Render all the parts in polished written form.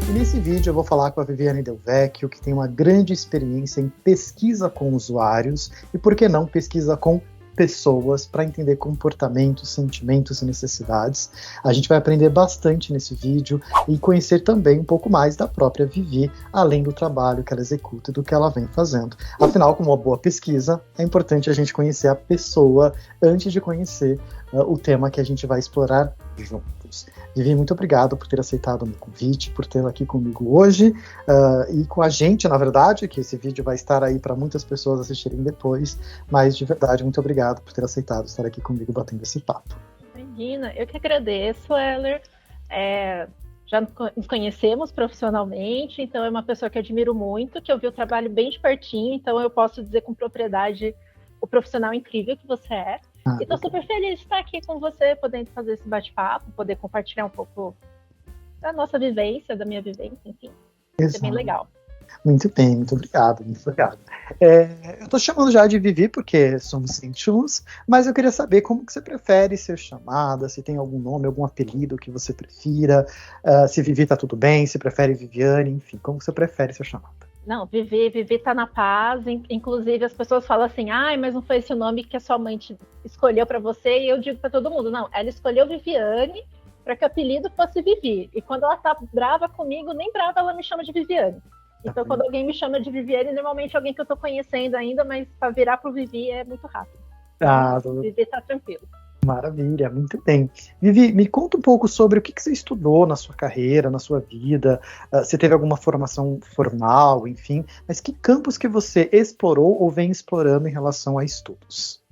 E nesse vídeo eu vou falar com a Viviane Del Vecchio, que tem uma grande experiência em pesquisa com usuários e, por que não, pesquisa com pessoas para entender comportamentos, sentimentos e necessidades. A gente vai aprender bastante nesse vídeo e conhecer também um pouco mais da própria Vivi, além do trabalho que ela executa e do que ela vem fazendo. Afinal, como uma boa pesquisa, é importante a gente conhecer a pessoa antes de conhecer o tema que a gente vai explorar juntos. Vivi, muito obrigado por ter aceitado o meu convite, por tê-la aqui comigo hoje e com a gente, na verdade, que esse vídeo vai estar aí para muitas pessoas assistirem depois, mas de verdade, muito obrigado por ter aceitado estar aqui comigo batendo esse papo. Imagina, eu que agradeço, Heller. Já nos conhecemos profissionalmente, então é uma pessoa que eu admiro muito, que eu vi o trabalho bem de pertinho, então eu posso dizer com propriedade o profissional incrível que você é. E estou super feliz de estar aqui com você, podendo fazer esse bate-papo, poder compartilhar um pouco da nossa vivência, da minha vivência, enfim. Vai ser bem legal. Muito bem, muito obrigado, muito obrigado. Eu estou chamando já de Vivi porque somos íntimos, mas eu queria saber como que você prefere ser chamada, se tem algum nome, algum apelido que você prefira, se Vivi tá tudo bem, se prefere Viviane, enfim, como que você prefere ser chamada? Não, Vivi tá na paz, inclusive as pessoas falam assim, mas não foi esse o nome que a sua mãe escolheu para você, e eu digo para todo mundo, não, ela escolheu Viviane para que o apelido fosse Vivi, e quando ela tá brava comigo, nem brava ela me chama de Viviane. Então, quando alguém me chama de Viviane, normalmente é alguém que eu tô conhecendo ainda, mas para virar pro Vivi é muito rápido. Vivi tá tranquilo. Maravilha, muito bem. Vivi, me conta um pouco sobre o que você estudou na sua carreira, na sua vida, você teve alguma formação formal, enfim, mas que campos que você explorou ou vem explorando em relação a estudos?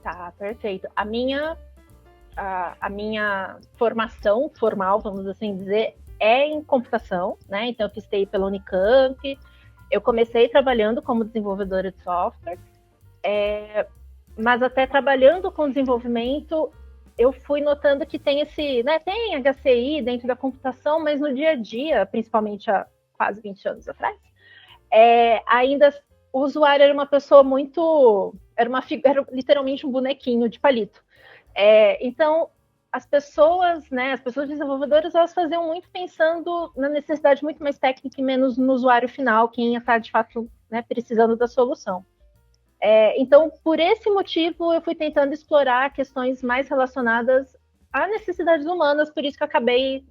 Tá, perfeito. A minha formação formal, vamos assim dizer, é em computação, né? Então eu fiz TI pela Unicamp, eu comecei trabalhando como desenvolvedora de software, mas até trabalhando com desenvolvimento, eu fui notando que tem tem HCI dentro da computação, mas no dia a dia, principalmente há quase 20 anos atrás, ainda o usuário era uma pessoa era literalmente um bonequinho de palito. Então, as pessoas desenvolvedoras, elas faziam muito pensando na necessidade muito mais técnica e menos no usuário final, quem ia estar, de fato, precisando da solução. Então, por esse motivo, eu fui tentando explorar questões mais relacionadas a necessidades humanas, por isso que eu acabei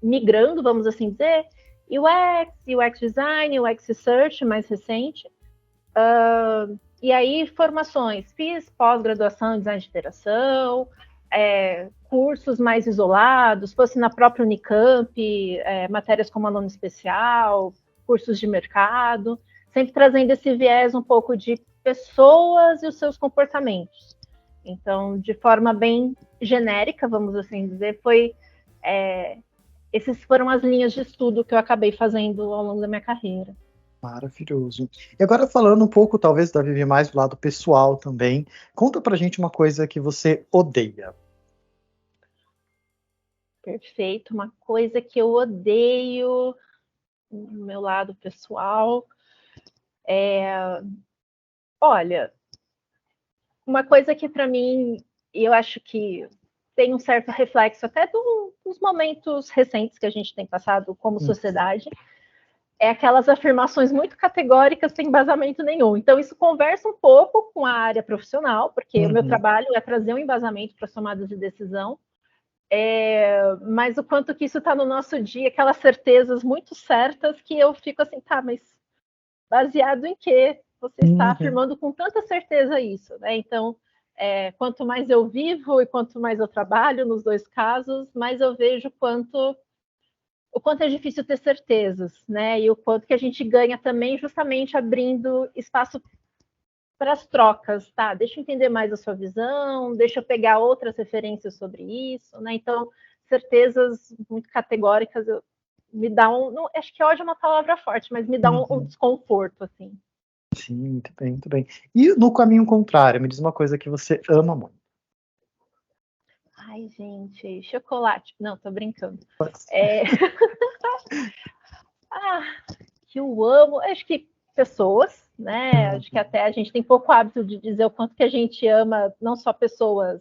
migrando, vamos assim dizer, UX Design, UX Research, mais recente. E aí, formações, fiz pós-graduação em Design de Interação, cursos mais isolados, fosse na própria Unicamp, matérias como aluno especial, cursos de mercado, sempre trazendo esse viés um pouco de pessoas e os seus comportamentos. Então, de forma bem genérica, vamos assim dizer, essas foram as linhas de estudo que eu acabei fazendo ao longo da minha carreira. Maravilhoso. E agora falando um pouco, talvez, da Vivi mais do lado pessoal também, conta pra gente uma coisa que você odeia. Perfeito. Uma coisa que eu odeio no meu lado pessoal olha, uma coisa que para mim, eu acho que tem um certo reflexo até dos momentos recentes que a gente tem passado como sociedade, é aquelas afirmações muito categóricas sem embasamento nenhum. Então, isso conversa um pouco com a área profissional, porque o meu trabalho é trazer um embasamento para as tomadas de decisão, mas o quanto que isso está no nosso dia, aquelas certezas muito certas que eu fico assim, tá, mas baseado em quê? Você está afirmando com tanta certeza isso, né? Então, quanto mais eu vivo e quanto mais eu trabalho nos dois casos, mais eu vejo o quanto é difícil ter certezas, né? E o quanto que a gente ganha também justamente abrindo espaço para as trocas, tá? Deixa eu entender mais a sua visão, deixa eu pegar outras referências sobre isso, né? Então, certezas muito categóricas me dá não, acho que ódio é uma palavra forte, mas me dá um desconforto, assim. Sim, muito bem, muito bem. E no caminho contrário, me diz uma coisa que você ama muito. Ai, gente, chocolate. Não, tô brincando. Que eu amo, acho que pessoas, né? Acho que até a gente tem pouco hábito de dizer o quanto que a gente ama, não só pessoas,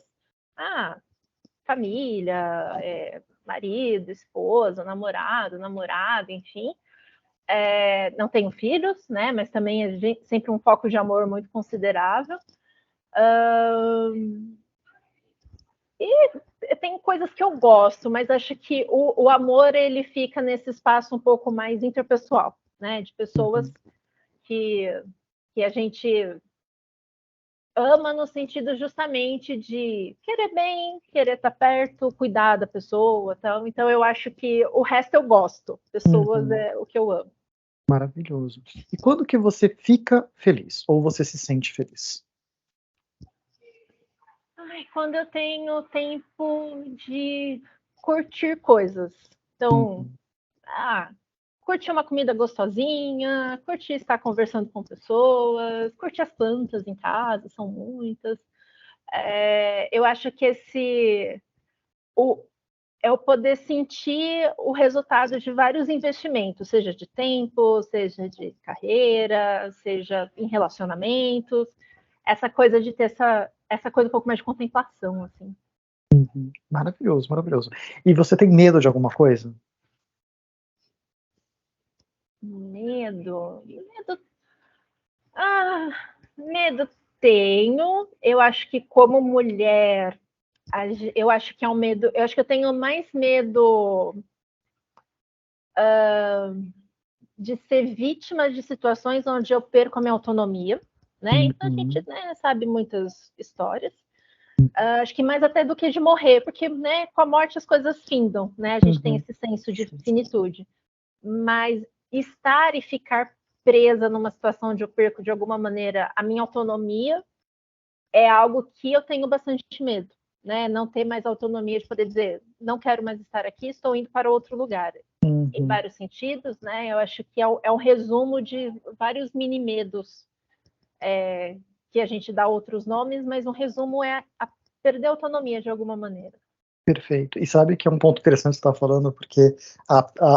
família, marido, esposa, namorado, namorada, enfim. Não tenho filhos, né? Mas também é sempre um foco de amor muito considerável. E tem coisas que eu gosto, mas acho que o amor ele fica nesse espaço um pouco mais interpessoal, né? De pessoas que a gente ama no sentido justamente de querer bem, querer estar perto, cuidar da pessoa, tal. Então eu acho que o resto eu gosto. Pessoas é o que eu amo. Maravilhoso. E quando que você fica feliz? Ou você se sente feliz? Quando eu tenho tempo de curtir coisas. Então, curtir uma comida gostosinha, curtir estar conversando com pessoas, curtir as plantas em casa, são muitas. Eu acho que é o poder sentir o resultado de vários investimentos, seja de tempo, seja de carreira, seja em relacionamentos. Essa coisa de ter essa coisa um pouco mais de contemplação, assim. Maravilhoso, maravilhoso. E você tem medo de alguma coisa? Medo. Medo tenho. Eu acho que como mulher, eu acho que é um medo. Eu acho que eu tenho mais medo de ser vítima de situações onde eu perco a minha autonomia, né? Então a gente sabe muitas histórias. Acho que mais até do que de morrer, porque, né, com a morte as coisas findam, né? A gente tem esse senso de finitude. Mas estar e ficar presa numa situação onde eu perco de alguma maneira a minha autonomia é algo que eu tenho bastante medo, né? Não ter mais autonomia de poder dizer, não quero mais estar aqui, estou indo para outro lugar. Em vários sentidos, né? Eu acho que é um resumo de vários mini medos que a gente dá outros nomes, mas um resumo é a perder a autonomia de alguma maneira. Perfeito. E sabe que é um ponto interessante que você está falando, porque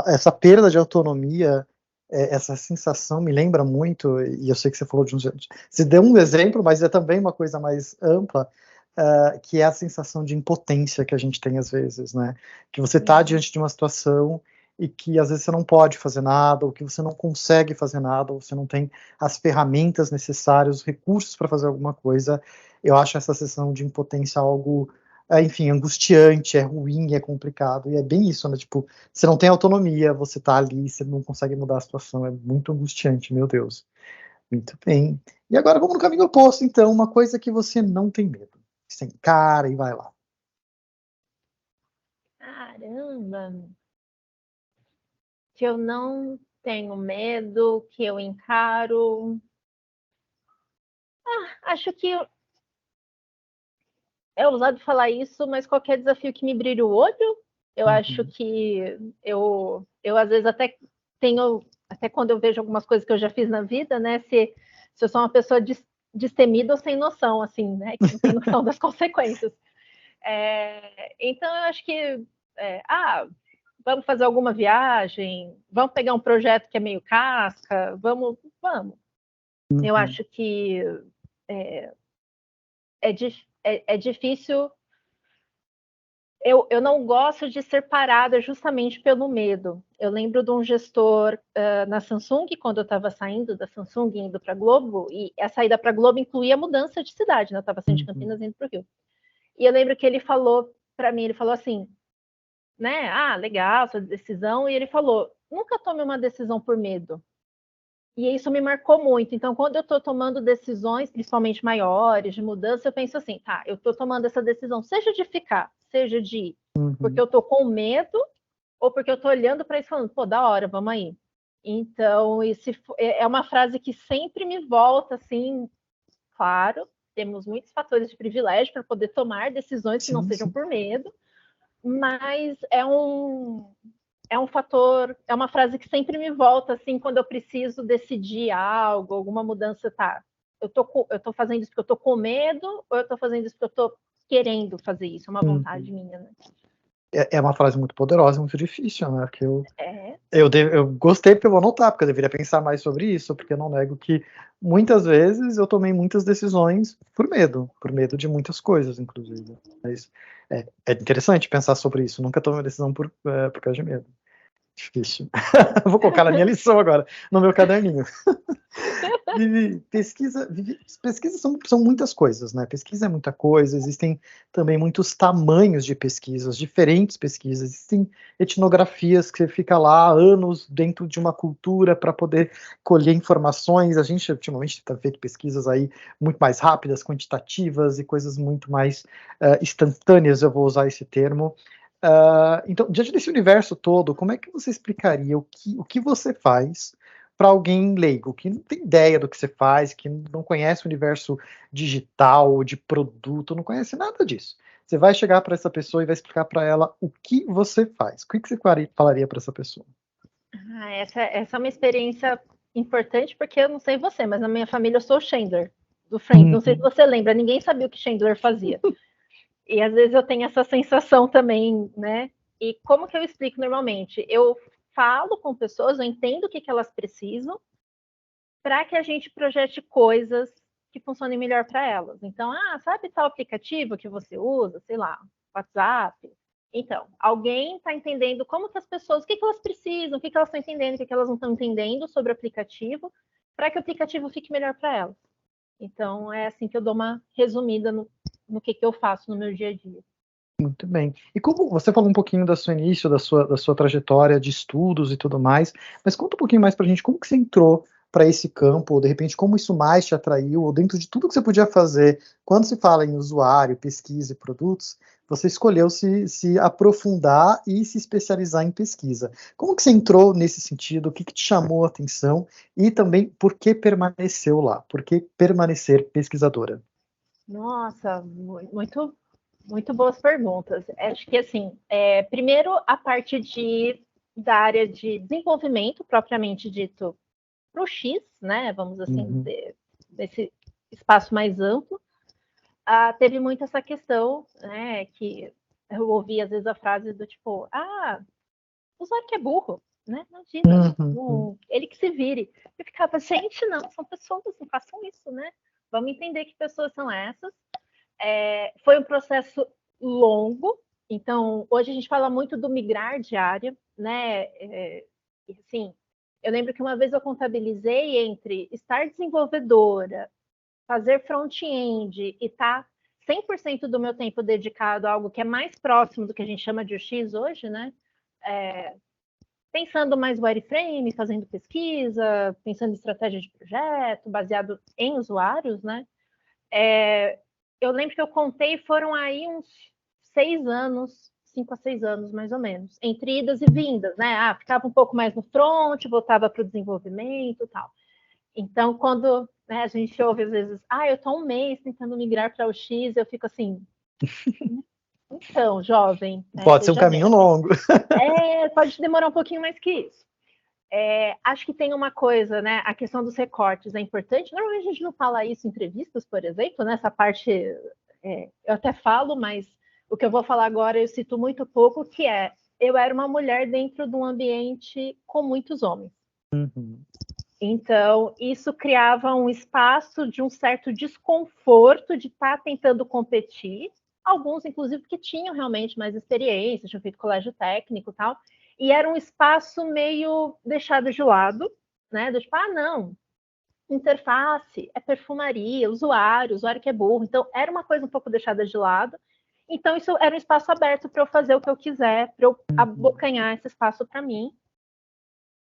essa perda de autonomia, essa sensação me lembra muito, e eu sei que você falou você deu um exemplo, mas é também uma coisa mais ampla, que é a sensação de impotência que a gente tem às vezes, né? Que você está diante de uma situação e que às vezes você não pode fazer nada, ou que você não consegue fazer nada, ou você não tem as ferramentas necessárias, os recursos para fazer alguma coisa. Eu acho essa sensação de impotência algo, enfim, angustiante, é ruim, é complicado, e é bem isso, né? Tipo, você não tem autonomia, você tá ali, você não consegue mudar a situação, é muito angustiante, meu Deus. Muito bem. E agora vamos no caminho oposto, então, uma coisa que você não tem medo. Você encara e vai lá. Caramba! Que eu não tenho medo, que eu encaro. Acho que é ousado falar isso, mas qualquer desafio que me brilhe o olho, eu acho que eu às vezes até tenho, até quando eu vejo algumas coisas que eu já fiz na vida, né? Se eu sou uma pessoa destemida ou sem noção, assim, né? Que não tem noção das consequências. Então eu acho que vamos fazer alguma viagem, vamos pegar um projeto que é meio casca, vamos. Eu acho que é difícil. Eu não gosto de ser parada justamente pelo medo. Eu lembro de um gestor na Samsung, quando eu estava saindo da Samsung e indo para a Globo, e a saída para a Globo incluía mudança de cidade, né? Eu estava saindo de Campinas e indo para o Rio. E eu lembro que ele falou para mim, ele falou assim, né? Legal, sua decisão. E ele falou, nunca tome uma decisão por medo. E isso me marcou muito. Então, quando eu estou tomando decisões, principalmente maiores, de mudança, eu penso assim, tá, eu estou tomando essa decisão, seja de ficar, seja de ir, porque eu estou com medo, ou porque eu estou olhando para isso e falando, pô, da hora, vamos aí. Então, é uma frase que sempre me volta, assim, claro, temos muitos fatores de privilégio para poder tomar decisões que não sejam por medo, mas é um fator, é uma frase que sempre me volta, assim, quando eu preciso decidir algo, alguma mudança, tá? Eu tô fazendo isso porque eu tô com medo, ou eu tô fazendo isso porque eu tô querendo fazer isso, é uma vontade minha, né? É uma frase muito poderosa, muito difícil, né? Que Eu gostei porque eu vou anotar, porque eu deveria pensar mais sobre isso, porque eu não nego que muitas vezes eu tomei muitas decisões por medo de muitas coisas, inclusive. Mas é interessante pensar sobre isso. Nunca tomei uma decisão por causa de medo. Difícil. Vou colocar na minha lição agora, no meu caderninho. Vivi, pesquisa são muitas coisas, né? Pesquisa é muita coisa, existem também muitos tamanhos de pesquisas, diferentes pesquisas, existem etnografias que você fica lá anos dentro de uma cultura para poder colher informações. A gente ultimamente está feito pesquisas aí muito mais rápidas, quantitativas e coisas muito mais instantâneas, eu vou usar esse termo. Então, diante desse universo todo, como é que você explicaria o que você faz para alguém leigo, que não tem ideia do que você faz, que não conhece o universo digital, de produto, não conhece nada disso? Você vai chegar para essa pessoa e vai explicar para ela o que você faz. O que você falaria para essa pessoa? Essa é uma experiência importante, porque eu não sei você, mas na minha família eu sou o Chandler, do Friends. Não sei se você lembra, ninguém sabia o que Chandler fazia. E às vezes eu tenho essa sensação também, né? E como que eu explico normalmente? Eu falo com pessoas, eu entendo o que elas precisam, para que a gente projete coisas que funcionem melhor para elas. Então, sabe tal aplicativo que você usa, sei lá, WhatsApp? Então, alguém está entendendo como que as pessoas, o que elas precisam, o que elas estão entendendo, o que elas não estão entendendo sobre o aplicativo, para que o aplicativo fique melhor para elas. Então, é assim que eu dou uma resumida no que eu faço no meu dia a dia. Muito bem. E como você falou um pouquinho do seu início, da sua trajetória de estudos e tudo mais, mas conta um pouquinho mais pra gente como que você entrou para esse campo, ou de repente como isso mais te atraiu, ou dentro de tudo que você podia fazer, quando se fala em usuário, pesquisa e produtos, você escolheu se aprofundar e se especializar em pesquisa. Como que você entrou nesse sentido? O que te chamou a atenção? E também por que permaneceu lá? Por que permanecer pesquisadora? Nossa, muito boas perguntas. Acho que, assim, primeiro, a parte da área de desenvolvimento, propriamente dito, para o X, né? Vamos assim dizer, desse espaço mais amplo, teve muito essa questão, né? Que eu ouvi às vezes a frase do tipo, o usuário que é burro, né? Imagina, ele que se vire. Eu ficava, gente, não, são pessoas, não façam isso, né? Vamos entender que pessoas são essas. Foi um processo longo, então hoje a gente fala muito do migrar de área, né? Assim, eu lembro que uma vez eu contabilizei entre estar desenvolvedora, fazer front-end e estar 100% do meu tempo dedicado a algo que é mais próximo do que a gente chama de UX hoje, né? Pensando mais wireframe, fazendo pesquisa, pensando em estratégia de projeto, baseado em usuários, né? Eu lembro que eu contei, foram aí uns 6 anos, 5 a 6 anos, mais ou menos, entre idas e vindas, né? Ficava um pouco mais no front, voltava para o desenvolvimento e tal. Então, quando a gente ouve às vezes, eu estou um mês tentando migrar para o X, eu fico assim, então, jovem, Pode ser um caminho longo. Pode demorar um pouquinho mais que isso. Acho que tem uma coisa, né? A questão dos recortes é importante. Normalmente a gente não fala isso em entrevistas, por exemplo, né? Essa parte eu até falo, mas o que eu vou falar agora eu cito muito pouco, que eu era uma mulher dentro de um ambiente com muitos homens. Então, isso criava um espaço de um certo desconforto de estar tentando competir. Alguns, inclusive, que tinham realmente mais experiência, tinham feito colégio técnico e tal. E era um espaço meio deixado de lado, né? Do tipo, não, interface, é perfumaria, usuário que é burro. Então, era uma coisa um pouco deixada de lado. Então, isso era um espaço aberto para eu fazer o que eu quiser, para eu abocanhar esse espaço para mim.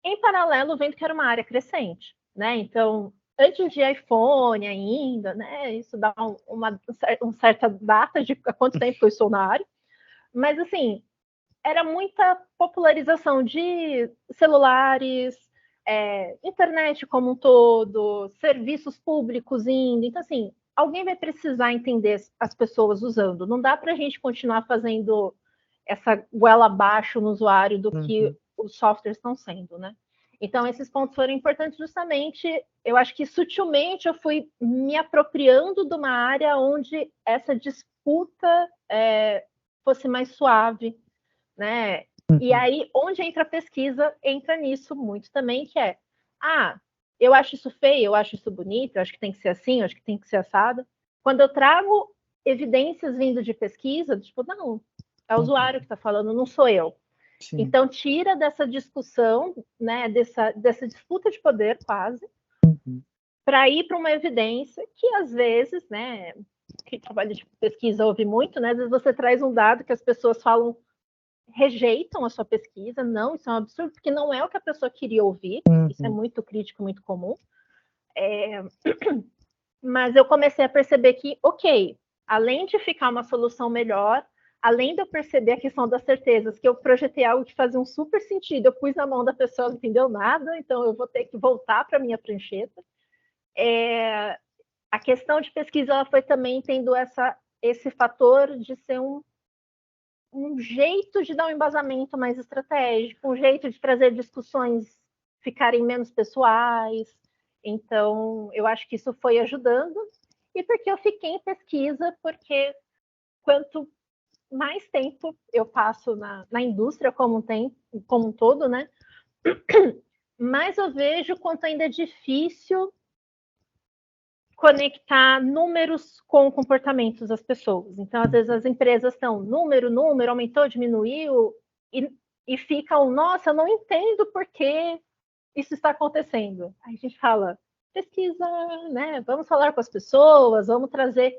Em paralelo, vendo que era uma área crescente, né? Então, antes de iPhone ainda, né? Isso dá uma certa data de há quanto tempo eu estou na área. Mas, assim, era muita popularização de celulares, internet como um todo, serviços públicos indo. Então, assim, alguém vai precisar entender as pessoas usando. Não dá para a gente continuar fazendo essa goela abaixo no usuário do que os softwares estão sendo, né? Então, esses pontos foram importantes justamente, eu acho que sutilmente eu fui me apropriando de uma área onde essa disputa fosse mais suave, né? E aí, onde entra a pesquisa, entra nisso muito também, que é, eu acho isso feio, eu acho isso bonito, eu acho que tem que ser assim, eu acho que tem que ser assado. Quando eu trago evidências vindo de pesquisa, tipo, não, é o usuário que está falando, não sou eu. Sim. Então, tira dessa discussão, né, dessa disputa de poder quase, para ir para uma evidência que, às vezes, né, quem trabalha de pesquisa ouve muito, né, às vezes você traz um dado que as pessoas falam, rejeitam a sua pesquisa, não, isso é um absurdo, porque não é o que a pessoa queria ouvir, isso é muito crítico, muito comum. Mas eu comecei a perceber que, ok, além de ficar uma solução melhor, além de eu perceber a questão das certezas, que eu projetei algo que fazia um super sentido, eu pus na mão da pessoa, não entendeu nada, então eu vou ter que voltar para a minha prancheta. A questão de pesquisa ela foi também tendo esse fator de ser um jeito de dar um embasamento mais estratégico, um jeito de trazer discussões ficarem menos pessoais. Então, eu acho que isso foi ajudando. E porque eu fiquei em pesquisa, porque quanto mais tempo eu passo na indústria como um todo, né? Mais eu vejo quanto ainda é difícil conectar números com comportamentos das pessoas. Então, às vezes, as empresas estão número, aumentou, diminuiu, e ficam, nossa, eu não entendo por que isso está acontecendo. Aí a gente fala, pesquisa, né? Vamos falar com as pessoas, vamos trazer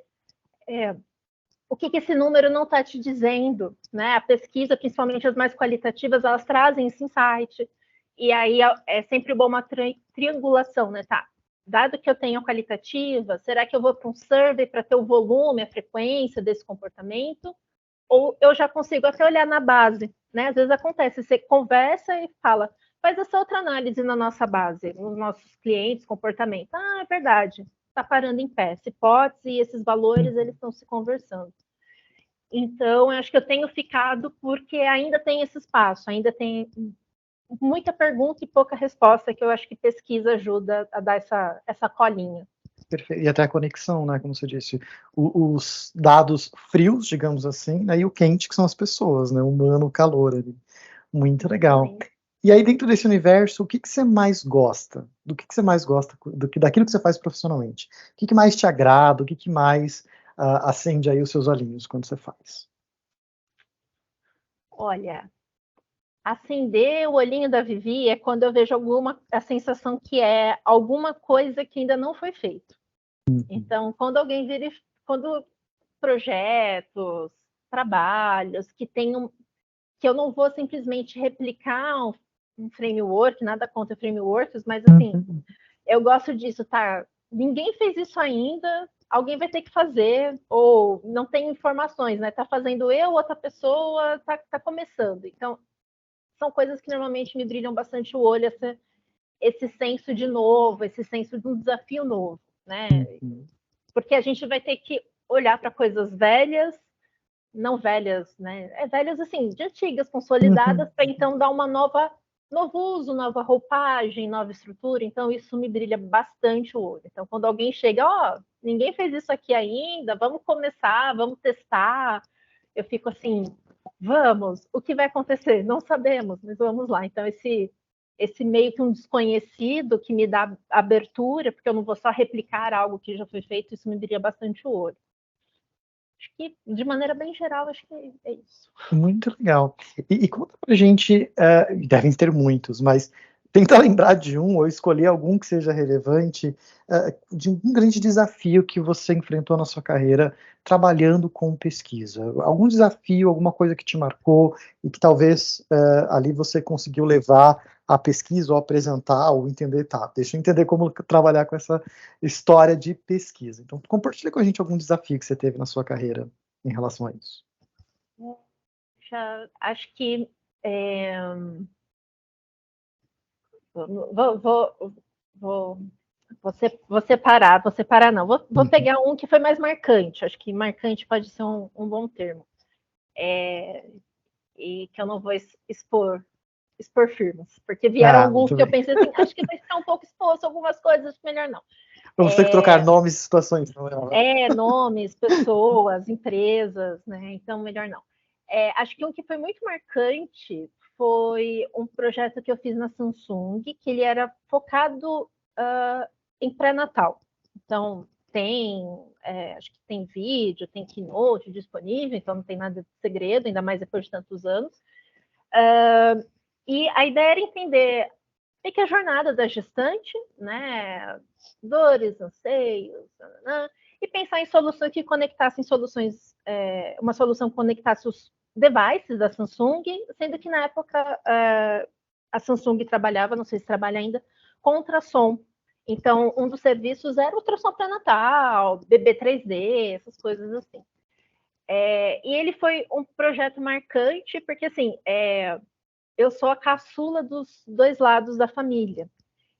o que esse número não está te dizendo, né? A pesquisa, principalmente as mais qualitativas, elas trazem esse insight, e aí é sempre bom uma triangulação, né? Tá, dado que eu tenho a qualitativa, será que eu vou para um survey para ter o volume, a frequência desse comportamento? Ou eu já consigo até olhar na base, né? Às vezes acontece, você conversa e fala, faz essa outra análise na nossa base, nos nossos clientes, comportamento. É verdade, está parando em pé, essa hipótese e esses valores, eles estão se conversando. Então, eu acho que eu tenho ficado porque ainda tem esse espaço, ainda tem muita pergunta e pouca resposta, que eu acho que pesquisa ajuda a dar essa colinha. Perfeito. E até a conexão, né, como você disse, os dados frios, digamos assim, né, e o quente, que são as pessoas, né, o humano, o calor ali. Muito legal. E aí, dentro desse universo, o que você mais gosta? Do que você mais gosta daquilo que você faz profissionalmente? O que mais te agrada? O que mais acende aí os seus olhinhos quando você faz? Olha, acender o olhinho da Vivi é quando eu vejo a sensação que é alguma coisa que ainda não foi feito. Então, quando alguém vira, quando projetos, trabalhos que eu não vou simplesmente replicar um framework, nada contra frameworks, mas assim, eu gosto disso, tá? Ninguém fez isso ainda, alguém vai ter que fazer, ou não tem informações, né? Tá fazendo eu, outra pessoa, tá começando. Então, são coisas que normalmente me brilham bastante o olho, esse senso de novo, esse senso de um desafio novo, né? Porque a gente vai ter que olhar para coisas velhas, não velhas, né? Velhas assim, de antigas, consolidadas, para então dar novo uso, nova roupagem, nova estrutura. Então, isso me brilha bastante o olho. Então, quando alguém chega, ninguém fez isso aqui ainda, vamos começar, vamos testar. Eu fico assim, vamos, o que vai acontecer? Não sabemos, mas vamos lá. Então, esse meio que um desconhecido que me dá abertura, porque eu não vou só replicar algo que já foi feito, isso me brilha bastante o olho. Acho que, de maneira bem geral, acho que é isso. Muito legal. E conta pra gente, devem ter muitos, mas tenta lembrar de um ou escolher algum que seja relevante, de um grande desafio que você enfrentou na sua carreira trabalhando com pesquisa. Algum desafio, alguma coisa que te marcou e que talvez ali você conseguiu levar a pesquisa ou apresentar ou entender, deixa eu entender como trabalhar com essa história de pesquisa. Então, compartilha com a gente algum desafio que você teve na sua carreira em relação a isso. Acho que vou separar não. Vou pegar um que foi mais marcante. Acho que marcante pode ser um bom termo. E que eu não vou expor firmas, porque vieram alguns que eu pensei assim, acho que vai ficar um pouco exposto algumas coisas, acho melhor não. Vamos ter que trocar nomes e situações. Nomes, pessoas, empresas, né? Então, melhor não. Acho que um que foi muito marcante foi um projeto que eu fiz na Samsung, que ele era focado em pré-natal. Então, acho que tem vídeo, tem keynote disponível, então não tem nada de segredo, ainda mais depois de tantos anos. E a ideia era entender que a jornada da gestante, né, dores, anseios, e pensar em soluções que conectassem uma solução que conectasse os devices da Samsung, sendo que na época a Samsung trabalhava, não sei se trabalha ainda, com ultrassom. Então, um dos serviços era ultrassom pré-natal, bebê 3D, essas coisas assim. E ele foi um projeto marcante, porque assim, eu sou a caçula dos dois lados da família.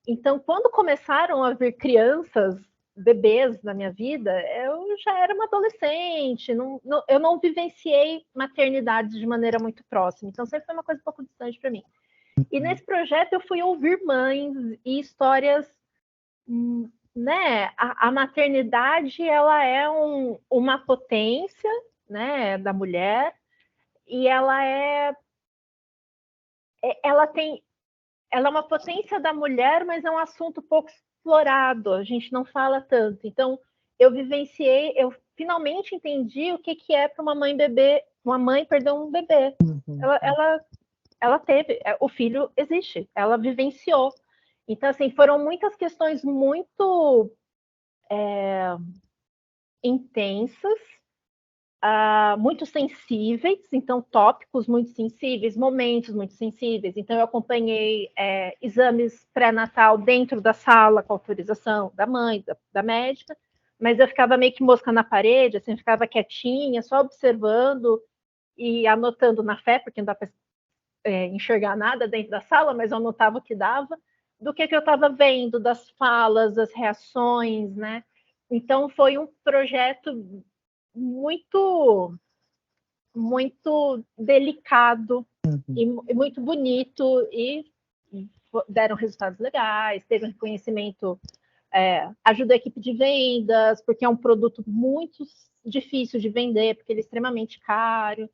Então, quando começaram a vir crianças, bebês na minha vida, eu já era uma adolescente, eu não vivenciei maternidade de maneira muito próxima, então sempre foi uma coisa um pouco distante para mim. E nesse projeto eu fui ouvir mães e histórias, né? A maternidade, ela é uma potência, né, da mulher, e ela é uma potência da mulher, mas é um assunto pouco explorado, a gente não fala tanto. Então, eu finalmente entendi o que é para uma mãe perder um bebê. Ela teve, o filho existe, ela vivenciou. Então, assim, foram muitas questões muito intensas, muito sensíveis, então tópicos muito sensíveis, momentos muito sensíveis. Então eu acompanhei exames pré-natal dentro da sala com autorização da mãe, da médica, mas eu ficava meio que mosca na parede, assim, ficava quietinha, só observando e anotando na fé, porque não dá para enxergar nada dentro da sala, mas eu anotava o que dava, do que eu estava vendo, das falas, das reações, né? Então foi um projeto muito muito delicado e muito bonito, e deram resultados legais, teve um reconhecimento, ajuda a equipe de vendas, porque é um produto muito difícil de vender, porque ele é extremamente caro.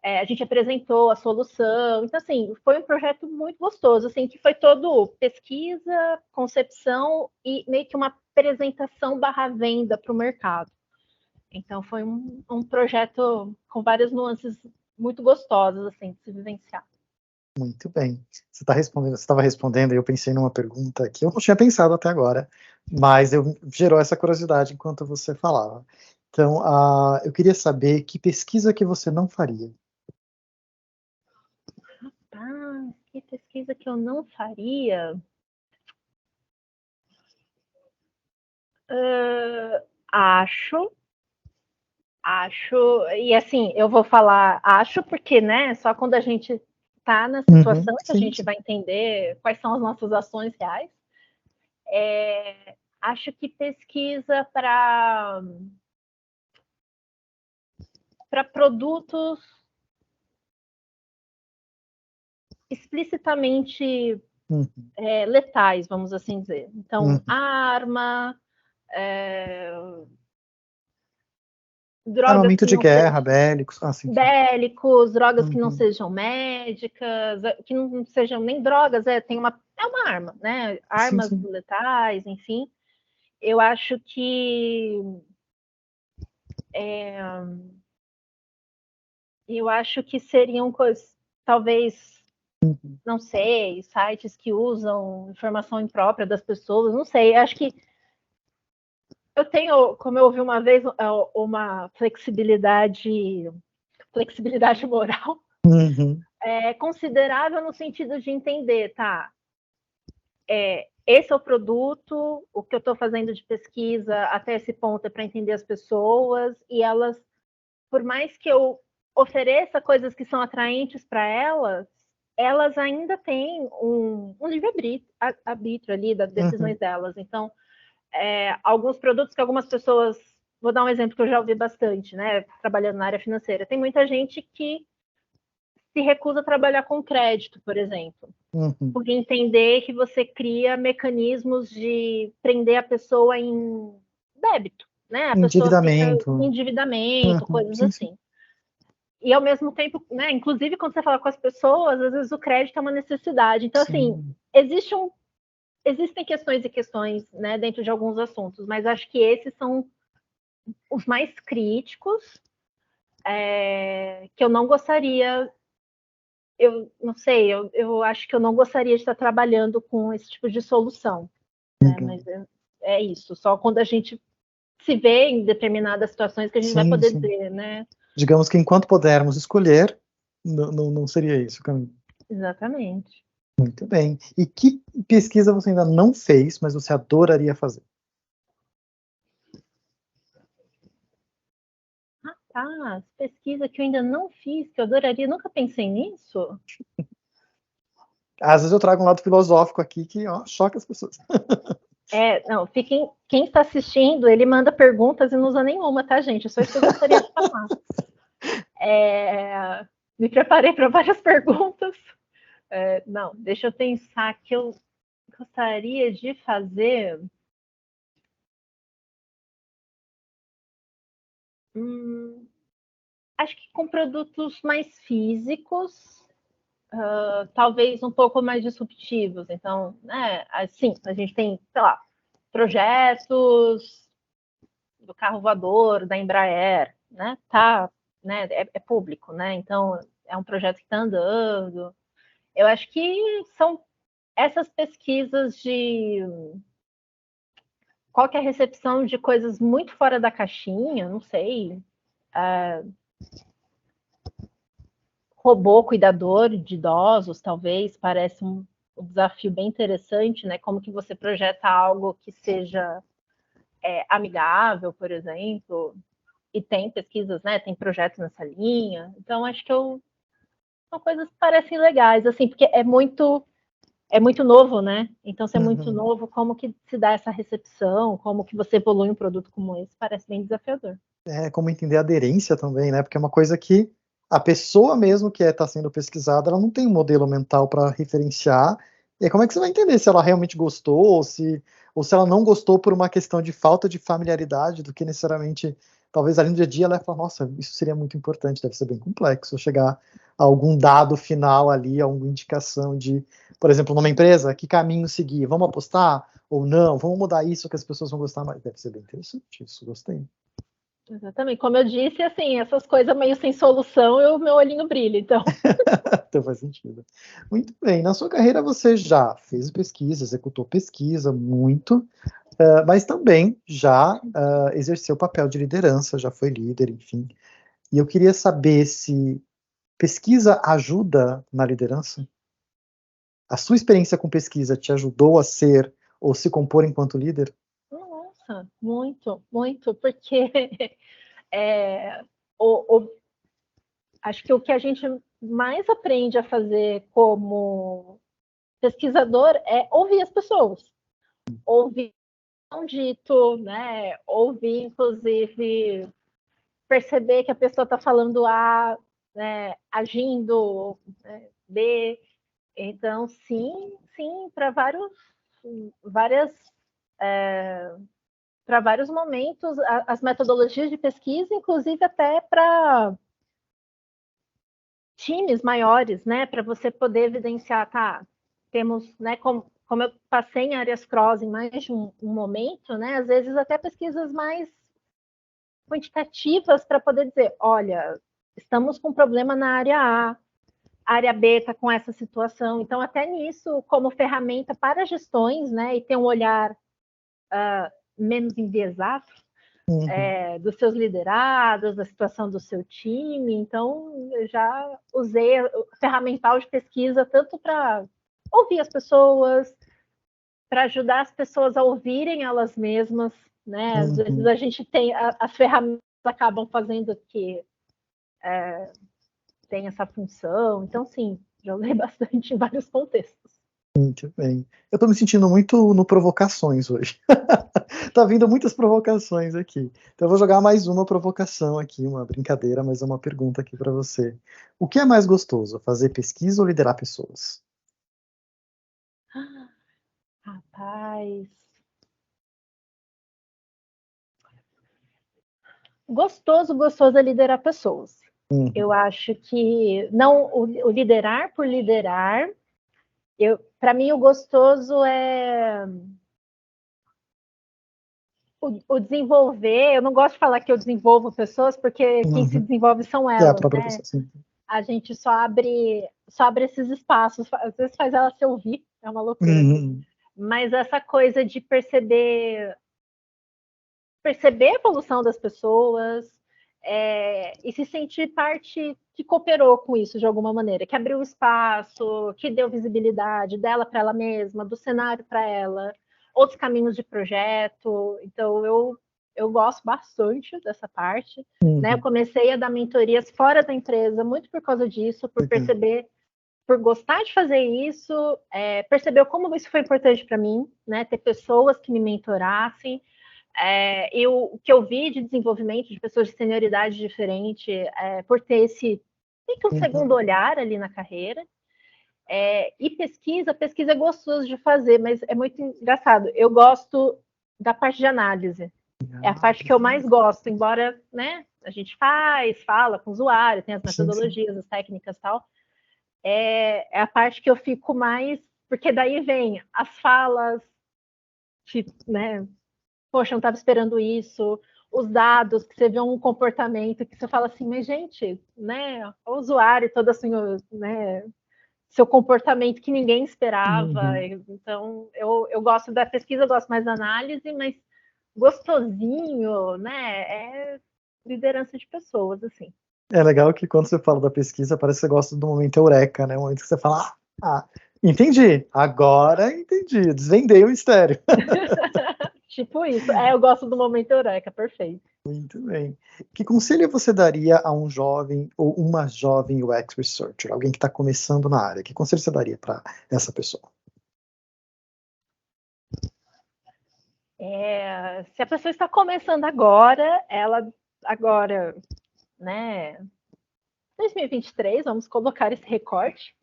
A gente apresentou a solução, então assim, foi um projeto muito gostoso, assim, que foi todo pesquisa, concepção e meio que uma apresentação barra venda para o mercado. Então foi um projeto com várias nuances muito gostosas, assim, de se vivenciar. Muito bem. Você estava respondendo, e eu pensei numa pergunta que eu não tinha pensado até agora, mas gerou essa curiosidade enquanto você falava. Então, eu queria saber que pesquisa que você não faria. Que pesquisa que eu não faria? Acho, e assim, eu vou falar acho porque, né, só quando a gente está na situação que a gente vai entender quais são as nossas ações reais. Acho que pesquisa para produtos explicitamente letais, vamos assim dizer. Então, arma, drogas armamento de guerra, bélicos. Bélicos, drogas que não sejam médicas, que não sejam nem drogas, é uma arma, né? Armas letais, enfim. Eu acho que seriam coisas, talvez, não sei, sites que usam informação imprópria das pessoas, não sei. Acho que eu tenho, como eu ouvi uma vez, uma flexibilidade moral considerável no sentido de entender, tá? Esse é o produto, o que eu estou fazendo de pesquisa até esse ponto é para entender as pessoas, e elas, por mais que eu ofereça coisas que são atraentes para elas ainda têm um livre-arbítrio ali das decisões delas. Então, alguns produtos que algumas pessoas, vou dar um exemplo que eu já ouvi bastante, né, trabalhando na área financeira, tem muita gente que se recusa a trabalhar com crédito, por exemplo, por entender que você cria mecanismos de prender a pessoa em débito, né? A pessoa fica em endividamento, coisas assim. e ao mesmo tempo, né, inclusive quando você fala com as pessoas, às vezes o crédito é uma necessidade. Então, assim, existem questões e questões, né, dentro de alguns assuntos, mas acho que esses são os mais críticos, que eu não gostaria, eu não sei, eu acho que eu não gostaria de estar trabalhando com esse tipo de solução, né, mas é isso, só quando a gente se vê em determinadas situações que a gente vai poder dizer, né? Digamos que enquanto pudermos escolher, não seria isso o caminho. Exatamente. Muito bem. E que pesquisa você ainda não fez, mas você adoraria fazer? Ah, pesquisa que eu ainda não fiz, que eu adoraria, nunca pensei nisso. Às vezes eu trago um lado filosófico aqui que choca as pessoas. Não, quem está assistindo, ele manda perguntas e não usa nenhuma, tá, gente? É só isso que eu gostaria de falar. Me preparei para várias perguntas. Não, deixa eu pensar que eu gostaria de fazer. Acho que com produtos mais físicos, talvez um pouco mais disruptivos. Então, né, assim, a gente tem, sei lá, projetos do carro voador, da Embraer, né? Né? É público, né? Então é um projeto que está andando. Eu acho que são essas pesquisas de qual que é a recepção de coisas muito fora da caixinha, não sei. Robô cuidador de idosos, talvez, parece um desafio bem interessante, né? Como que você projeta algo que seja amigável, por exemplo, e tem pesquisas, né? Tem projetos nessa linha. Então, acho que são coisas que parecem legais, assim, porque é muito novo, né? Então, se é muito novo, como que se dá essa recepção? Como que você evolui um produto como esse? Parece bem desafiador. Como entender a aderência também, né? Porque é uma coisa que a pessoa mesmo que está sendo pesquisada, ela não tem um modelo mental para referenciar. E aí, como é que você vai entender se ela realmente gostou ou se ela não gostou por uma questão de falta de familiaridade do que necessariamente, talvez ali no dia a dia ela vai falar, nossa, isso seria muito importante, deve ser bem complexo chegar a algum dado final ali, a alguma indicação de, por exemplo, numa empresa, que caminho seguir? Vamos apostar ou não? Vamos mudar isso que as pessoas vão gostar mais? Deve ser bem interessante, isso gostei. Exatamente. Como eu disse, assim, essas coisas meio sem solução, o meu olhinho brilha, então. Então faz sentido. Muito bem. Na sua carreira você já fez pesquisa, executou pesquisa, muito, mas também já exerceu o papel de liderança, já foi líder, enfim. E eu queria saber se pesquisa ajuda na liderança? A sua experiência com pesquisa te ajudou a ser ou se compor enquanto líder? Nossa, muito, muito, porque é, o, o, acho que o que a gente mais aprende a fazer como pesquisador é ouvir as pessoas, ouvir o dito, né? Ouvir, inclusive, perceber que a pessoa está falando A, né? Agindo, né? B. Então, sim, várias para vários momentos, as metodologias de pesquisa, inclusive até para times maiores, né, para você poder evidenciar, tá, temos, né, como eu passei em áreas cross em mais de um momento, né, às vezes até pesquisas mais quantitativas para poder dizer, olha, estamos com um problema na área área B está com essa situação, então até nisso, como ferramenta para gestões, né, e ter um olhar menos enviesado, dos seus liderados, da situação do seu time. Então, eu já usei o ferramental de pesquisa tanto para ouvir as pessoas, para ajudar as pessoas a ouvirem elas mesmas, né? Às vezes a gente tem as ferramentas acabam fazendo que tem essa função. Então, sim, já usei bastante em vários contextos. Muito bem. Eu estou me sentindo muito no provocações hoje. Tá vindo muitas provocações aqui. Então eu vou jogar mais uma provocação aqui, uma brincadeira, mas é uma pergunta aqui para você. O que é mais gostoso, fazer pesquisa ou liderar pessoas? Rapaz. Gostoso é liderar pessoas. Eu acho que não o liderar por liderar. Para mim, o gostoso é o desenvolver. Eu não gosto de falar que eu desenvolvo pessoas, porque quem se desenvolve são É a elas, própria né? pessoa, sim. A gente só abre esses espaços, às vezes faz ela se ouvir, é uma loucura. Mas essa coisa de perceber a evolução das pessoas, e se sentir parte que cooperou com isso de alguma maneira, que abriu espaço, que deu visibilidade dela para ela mesma, do cenário para ela, outros caminhos de projeto. Então, eu gosto bastante dessa parte. Né? Eu comecei a dar mentorias fora da empresa muito por causa disso, por perceber, por gostar de fazer isso, perceber como isso foi importante para mim, né? Ter pessoas que me mentorassem. O que eu vi de desenvolvimento de pessoas de senioridade diferente, por ter um segundo olhar ali na carreira. E pesquisa é gostoso de fazer, mas é muito engraçado. Eu gosto da parte de análise. É a parte que eu mais gosto, embora, né, a gente fala com o usuário, tem as metodologias, as técnicas e tal. É a parte que eu fico mais, porque daí vem as falas, né? Poxa, eu não estava esperando isso. Os dados, que você vê um comportamento que você fala assim, mas gente, né, o usuário, todo assim, né, seu comportamento que ninguém esperava. Então, eu gosto da pesquisa, eu gosto mais da análise, mas gostosinho, né, é liderança de pessoas, assim. É legal que quando você fala da pesquisa, parece que você gosta do momento eureka, né? O momento que você fala, entendi, agora entendi, desvendei o mistério. Tipo isso. Eu gosto do momento eureka, perfeito. Muito bem. Que conselho você daria a um jovem ou uma jovem UX Researcher, alguém que está começando na área? Que conselho você daria para essa pessoa? Se a pessoa está começando agora, né, 2023, vamos colocar esse recorte.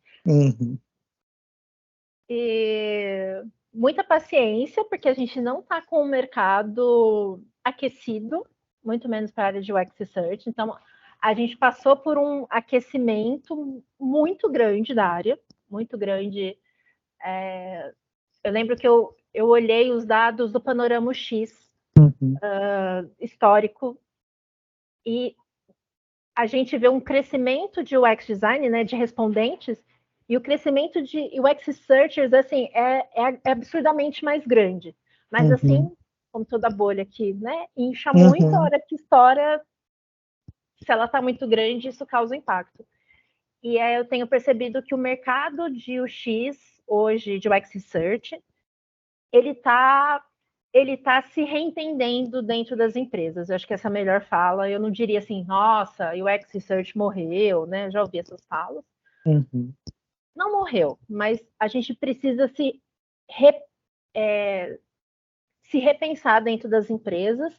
E muita paciência, porque a gente não está com o mercado aquecido, muito menos para a área de UX Research. Então, a gente passou por um aquecimento muito grande da área, muito grande. Eu lembro que eu olhei os dados do Panorama X histórico, e a gente vê um crescimento de UX Design, né, de respondentes, e o crescimento de UX Researchers, assim, é absurdamente mais grande. Mas, assim, como toda bolha aqui, né, incha muito, a hora que estoura, se ela está muito grande, isso causa impacto. E eu tenho percebido que o mercado de UX, hoje, de UX Research, ele está se reentendendo dentro das empresas. Eu acho que essa é a melhor fala. Eu não diria assim, nossa, o UX Research morreu, né? Já ouvi essas falas. Não morreu, mas a gente precisa se repensar dentro das empresas.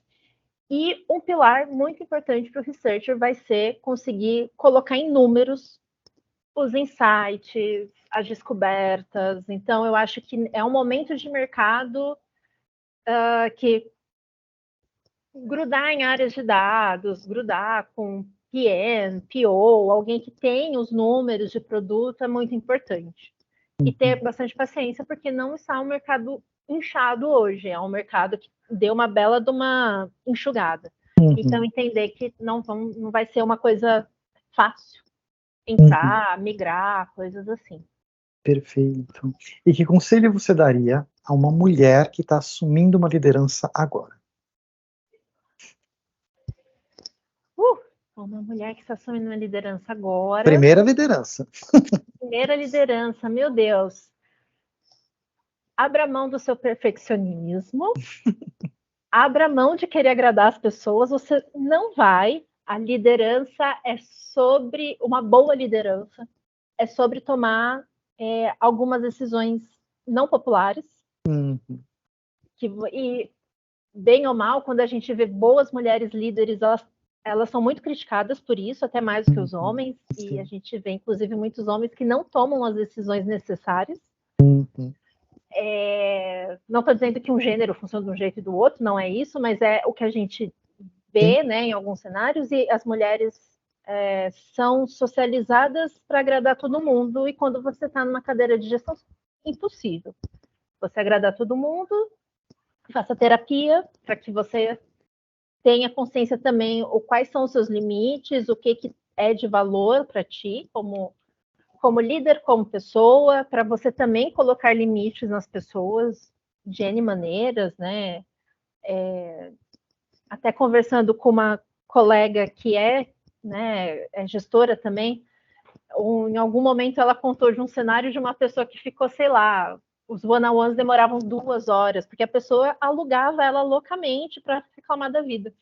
E um pilar muito importante para o researcher vai ser conseguir colocar em números os insights, as descobertas. Então, eu acho que é um momento de mercado que grudar em áreas de dados, grudar com PM, PO, alguém que tem os números de produto é muito importante. E ter bastante paciência, porque não está um mercado inchado hoje, é um mercado que deu uma bela de uma enxugada. Então, entender que não vai ser uma coisa fácil entrar, migrar, coisas assim. Perfeito. E que conselho você daria a uma mulher que está assumindo uma liderança agora? Uma mulher que está assumindo uma liderança agora. Primeira liderança. Primeira liderança, meu Deus. Abra mão do seu perfeccionismo. Abra mão de querer agradar as pessoas. Você não vai. A liderança é sobre uma boa liderança. É sobre tomar algumas decisões não populares. E, bem ou mal, quando a gente vê boas mulheres líderes, elas são muito criticadas por isso, até mais do que os homens. E a gente vê, inclusive, muitos homens que não tomam as decisões necessárias. Não estou dizendo que um gênero funciona de um jeito e do outro, não é isso, mas é o que a gente vê, né, em alguns cenários, e as mulheres são socializadas para agradar todo mundo, e quando você está numa cadeira de gestão, impossível. Você agradar todo mundo, faça terapia para que você tenha consciência também quais são os seus limites, o que é de valor para ti, como líder, como pessoa, para você também colocar limites nas pessoas de N maneiras, né? Até conversando com uma colega que né, é gestora também, em algum momento ela contou de um cenário de uma pessoa que ficou, sei lá, os one-on-ones demoravam 2 horas, porque a pessoa alugava ela loucamente para reclamar da vida.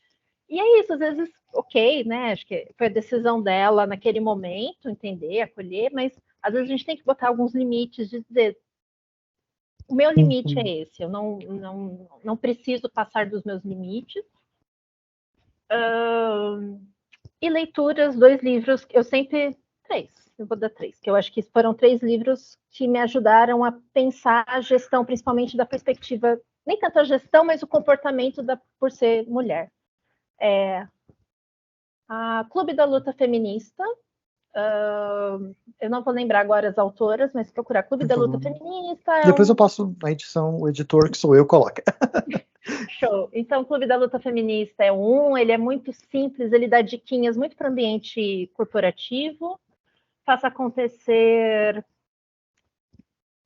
E é isso, às vezes, ok, né? Acho que foi a decisão dela naquele momento, entender, acolher, mas às vezes a gente tem que botar alguns limites, de dizer, o meu limite é esse, eu não preciso passar dos meus limites. E leituras, 2 livros, eu vou dar 3, que eu acho que foram 3 livros que me ajudaram a pensar a gestão, principalmente da perspectiva, nem tanto a gestão, mas o comportamento por ser mulher. A Clube da Luta Feminista, eu não vou lembrar agora as autoras, mas procurar Clube da Luta Feminista. Depois eu passo na edição, o editor, que sou eu, coloca. Show. Então, o Clube da Luta Feminista ele é muito simples, ele dá diquinhas muito para o ambiente corporativo. Faça Acontecer,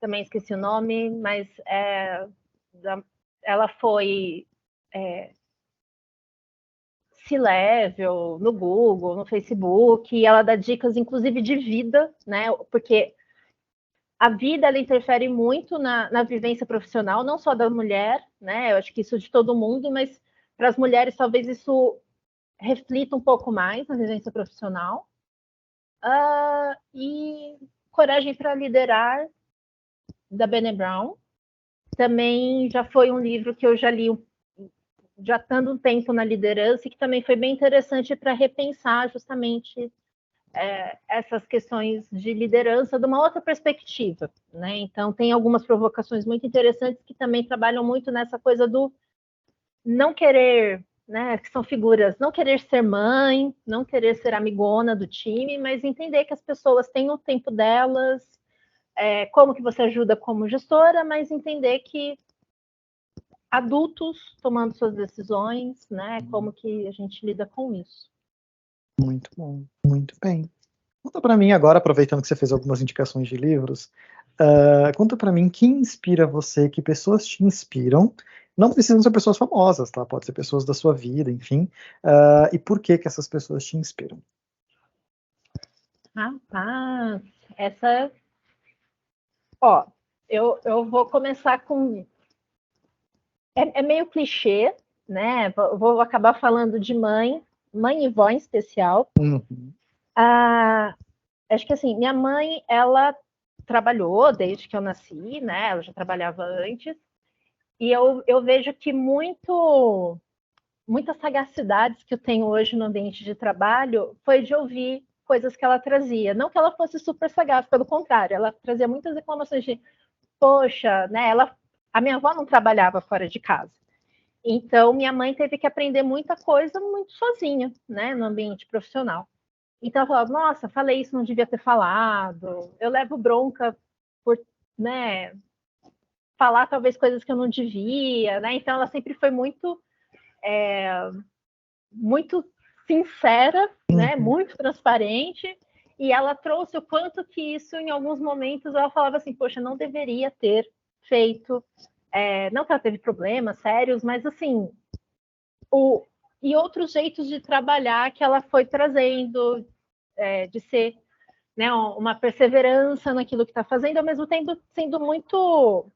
também esqueci o nome, mas ela foi C-Level no Google, no Facebook, e ela dá dicas, inclusive, de vida, né? Porque a vida, ela interfere muito na vivência profissional, não só da mulher, né? Eu acho que isso de todo mundo, mas para as mulheres talvez isso reflita um pouco mais na vivência profissional. E Coragem para Liderar, da Brené Brown. Também já foi um livro que eu já li já estando um tempo na liderança, e que também foi bem interessante para repensar justamente essas questões de liderança de uma outra perspectiva, né? Então, tem algumas provocações muito interessantes que também trabalham muito nessa coisa do não querer, né? Que são figuras, não querer ser mãe, não querer ser amigona do time, mas entender que as pessoas têm o tempo delas, como que você ajuda como gestora, mas entender que adultos tomando suas decisões, né? Como que a gente lida com isso. Muito bom, muito bem. Conta para mim agora, aproveitando que você fez algumas indicações de livros, conta para mim quem inspira você, que pessoas te inspiram. Não precisam ser pessoas famosas, tá? Pode ser pessoas da sua vida, enfim. E por que essas pessoas te inspiram? Rapaz, essa... Ó, eu vou começar com... É meio clichê, né? Vou acabar falando de mãe e vó em especial. Uhum. Acho que assim, minha mãe, ela trabalhou desde que eu nasci, né? Ela já trabalhava antes. E eu vejo que muitas sagacidades que eu tenho hoje no ambiente de trabalho foi de ouvir coisas que ela trazia. Não que ela fosse super sagaz, pelo contrário, ela trazia muitas reclamações de, poxa, né? A minha avó não trabalhava fora de casa. Então, minha mãe teve que aprender muita coisa muito sozinha, né? No ambiente profissional. Então, eu falava, nossa, falei isso, não devia ter falado. Eu levo bronca por, né, falar talvez coisas que eu não devia, né? Então, ela sempre foi muito sincera, né? Muito transparente. E ela trouxe o quanto que isso, em alguns momentos, ela falava assim, poxa, não deveria ter feito. Não que ela teve problemas sérios, mas assim, e outros jeitos de trabalhar que ela foi trazendo, de ser, né, uma perseverança naquilo que está fazendo, ao mesmo tempo sendo muito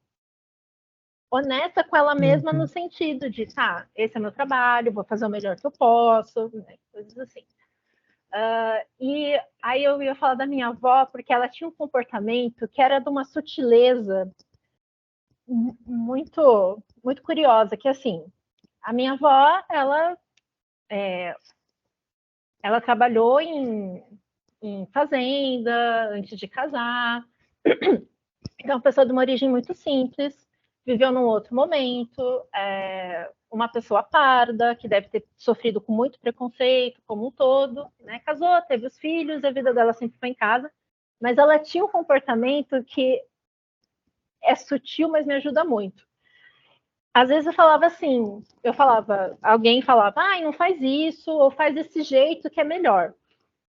honesta com ela mesma, no sentido de, tá, esse é meu trabalho, vou fazer o melhor que eu posso, né, coisas assim. E aí eu ia falar da minha avó, porque ela tinha um comportamento que era de uma sutileza muito, muito curiosa, que assim, a minha avó, ela trabalhou em fazenda antes de casar. Então, uma pessoa de uma origem muito simples, viveu num outro momento, uma pessoa parda, que deve ter sofrido com muito preconceito, como um todo, né? Casou, teve os filhos, a vida dela sempre foi em casa, mas ela tinha um comportamento que é sutil, mas me ajuda muito. Às vezes alguém falava, ai, não faz isso, ou faz desse jeito que é melhor.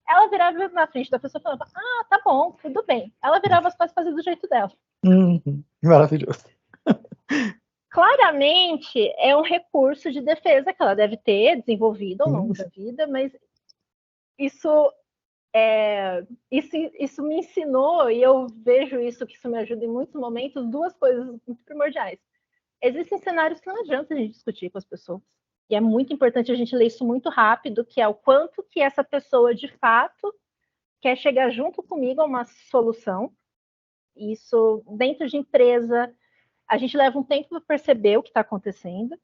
Ela virava na frente da pessoa e falava, ah, tá bom, tudo bem. Ela virava as coisas e fazia do jeito dela. Maravilhoso. Claramente é um recurso de defesa que ela deve ter desenvolvido ao longo da vida, mas isso me ensinou, e eu vejo isso, que isso me ajuda em muitos momentos, duas coisas muito primordiais. Existem cenários que não adianta a gente discutir com as pessoas. E é muito importante a gente ler isso muito rápido, que é o quanto que essa pessoa, de fato, quer chegar junto comigo a uma solução. Isso, dentro de empresa, a gente leva um tempo para perceber o que está acontecendo.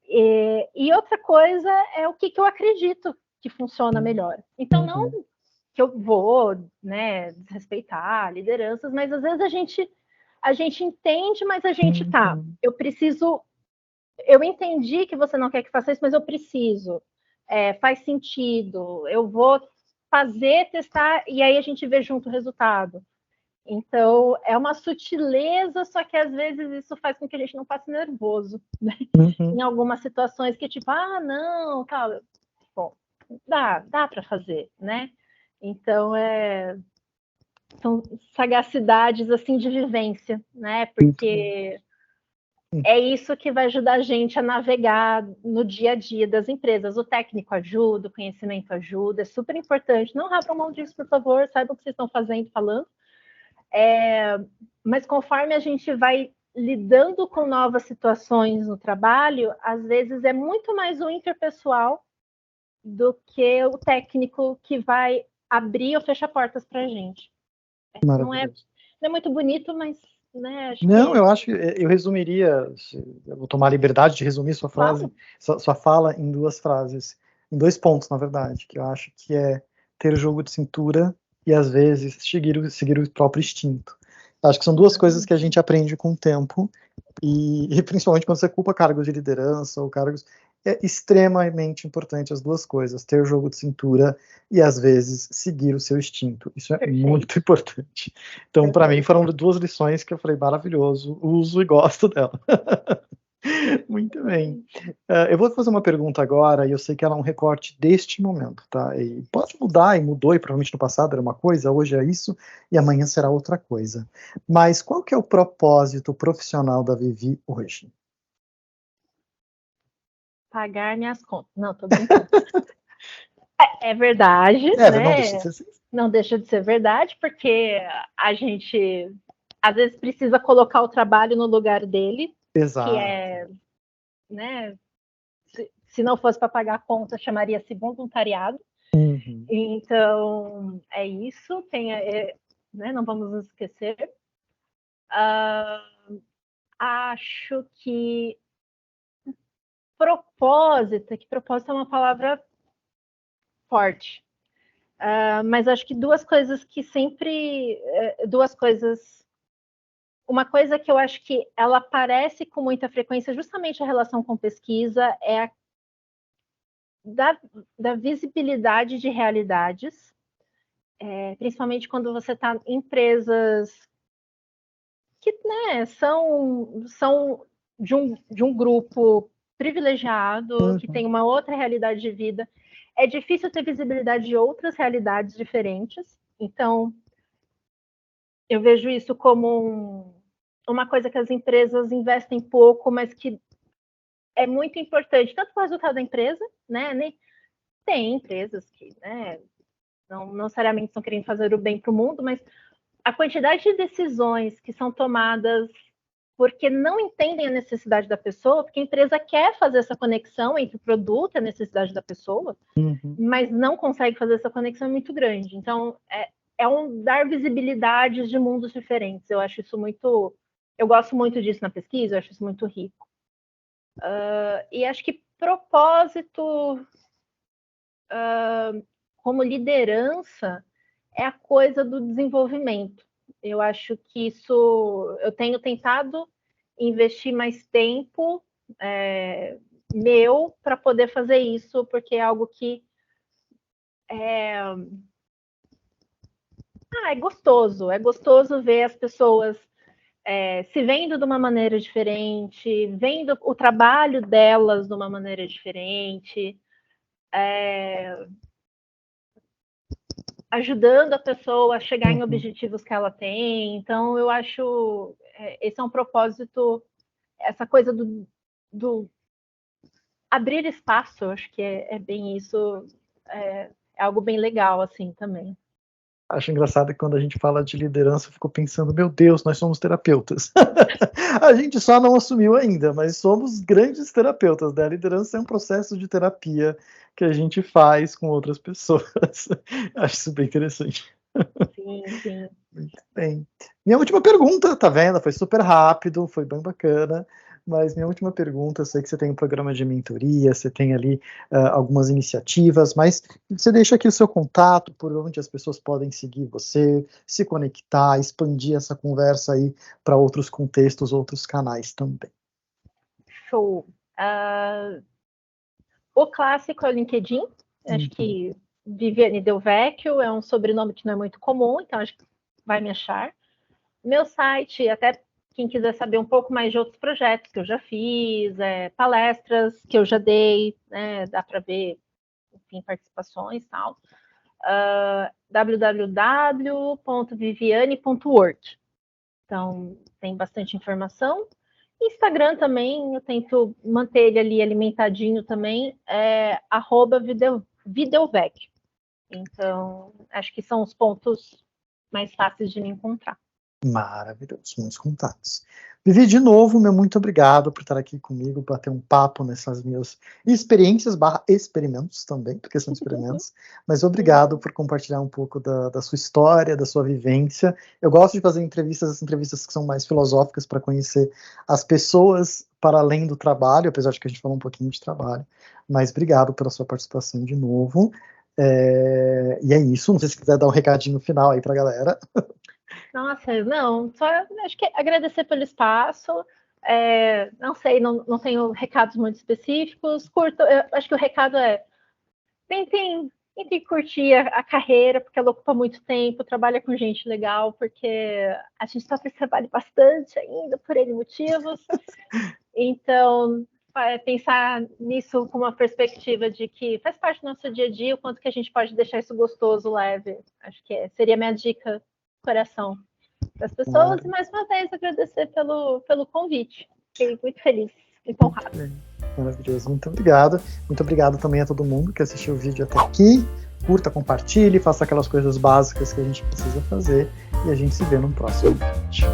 E outra coisa é o que eu acredito que funciona melhor. Então, não que eu vou, né, desrespeitar lideranças, mas às vezes a gente entende, mas a gente eu entendi que você não quer que faça isso, mas eu preciso. Faz sentido. Eu vou fazer, testar, e aí a gente vê junto o resultado. Então, é uma sutileza, só que às vezes isso faz com que a gente não passe nervoso, né? Em algumas situações que, tipo, não, tá, bom, dá para fazer, né? Então, são sagacidades, assim, de vivência, né? Porque é isso que vai ajudar a gente a navegar no dia a dia das empresas. O técnico ajuda, o conhecimento ajuda, é super importante. Não abram mão disso, por favor, saibam o que vocês estão fazendo, falando. Mas conforme a gente vai lidando com novas situações no trabalho, às vezes é muito mais o interpessoal do que o técnico que vai abrir ou fechar portas para a gente. Não é muito bonito, mas né, eu acho que eu resumiria, eu vou tomar a liberdade de resumir sua frase, sua fala em 2 frases, em 2 pontos, na verdade, que eu acho que é ter jogo de cintura e, às vezes, seguir o próprio instinto. Acho que são 2 coisas que a gente aprende com o tempo, e principalmente quando você ocupa cargos de liderança ou cargos, é extremamente importante as 2 coisas, ter jogo de cintura e, às vezes, seguir o seu instinto. Isso é muito importante. Então, para mim, foram 2 lições que eu falei, maravilhoso, uso e gosto dela. Muito bem. Eu vou fazer uma pergunta agora, e eu sei que ela é um recorte deste momento, tá? E pode mudar, e mudou, e provavelmente no passado era uma coisa, hoje é isso, e amanhã será outra coisa. Mas qual que é o propósito profissional da Vivi hoje? Pagar minhas contas. Não, tô brincando. É verdade, né? Não deixa de ser verdade, porque a gente às vezes precisa colocar o trabalho no lugar dele. Exato. Que é, né? Se não fosse para pagar a conta, chamaria-se voluntariado. Então, é isso. Né, não vamos nos esquecer. Acho que propósito é uma palavra forte. Mas acho que duas coisas que sempre... Uma coisa que eu acho que ela aparece com muita frequência, justamente a relação com pesquisa, é da visibilidade de realidades, principalmente quando você está em empresas que, né, são de um grupo privilegiado, que tem uma outra realidade de vida. É difícil ter visibilidade de outras realidades diferentes. Então, eu vejo isso como uma coisa que as empresas investem pouco, mas que é muito importante, tanto para o resultado da empresa, né? Tem empresas que, né, não necessariamente estão querendo fazer o bem para o mundo, mas a quantidade de decisões que são tomadas porque não entendem a necessidade da pessoa, porque a empresa quer fazer essa conexão entre o produto e a necessidade da pessoa, mas não consegue fazer essa conexão, é muito grande. Então, é um dar visibilidade de mundos diferentes. Eu acho isso muito... Eu gosto muito disso na pesquisa, eu acho isso muito rico. E acho que propósito como liderança é a coisa do desenvolvimento. Eu acho que isso... Eu tenho tentado investir mais tempo meu para poder fazer isso, porque é algo que é gostoso. É gostoso ver as pessoas se vendo de uma maneira diferente, vendo o trabalho delas de uma maneira diferente, ajudando a pessoa a chegar em objetivos que ela tem. Então, eu acho esse é um propósito, essa coisa do abrir espaço, eu acho que é bem isso, é algo bem legal, assim, também. Acho engraçado que quando a gente fala de liderança, eu fico pensando, meu Deus, nós somos terapeutas. A gente só não assumiu ainda, mas somos grandes terapeutas, né? A liderança é um processo de terapia que a gente faz com outras pessoas. Acho isso bem interessante. Sim, sim. Muito bem. Minha última pergunta, tá vendo? Foi super rápido, foi bem bacana. Mas minha última pergunta, eu sei que você tem um programa de mentoria, você tem ali algumas iniciativas, mas você deixa aqui o seu contato, por onde as pessoas podem seguir você, se conectar, expandir essa conversa aí para outros contextos, outros canais também. Show. O clássico é o LinkedIn, acho que Viviane Del Vecchio é um sobrenome que não é muito comum, então acho que vai me achar. Meu site, até quem quiser saber um pouco mais de outros projetos que eu já fiz, palestras que eu já dei, né, dá para ver, enfim, participações e tal. www.viviane.work. Então, tem bastante informação. Instagram também, eu tento manter ele ali alimentadinho também, @videovec. Então, acho que são os pontos mais fáceis de me encontrar. Maravilhoso, muitos contatos. Vivi, de novo, meu muito obrigado por estar aqui comigo, bater um papo nessas minhas experiências / experimentos também, porque são experimentos, mas obrigado por compartilhar um pouco da sua história, da sua vivência. Eu gosto de fazer entrevistas que são mais filosóficas para conhecer as pessoas para além do trabalho, apesar de que a gente falou um pouquinho de trabalho, mas obrigado pela sua participação de novo. E é isso, não sei se quiser dar um recadinho final aí para a galera. Nossa, não, só acho que agradecer pelo espaço. Não sei, não tenho recados muito específicos. Acho que o recado é tentem curtir a carreira, porque ela ocupa muito tempo, trabalha com gente legal, porque a gente talvez trabalhe bastante ainda por N motivos. Então, pensar nisso com uma perspectiva de que faz parte do nosso dia a dia, o quanto que a gente pode deixar isso gostoso, leve. Acho que seria a minha dica do coração das pessoas. E mais uma vez agradecer pelo convite. Fiquei muito feliz, muito honrada. Maravilhoso, muito obrigado. Muito obrigado também a todo mundo que assistiu o vídeo até aqui. Curta, compartilhe, faça aquelas coisas básicas que a gente precisa fazer e a gente se vê no próximo vídeo.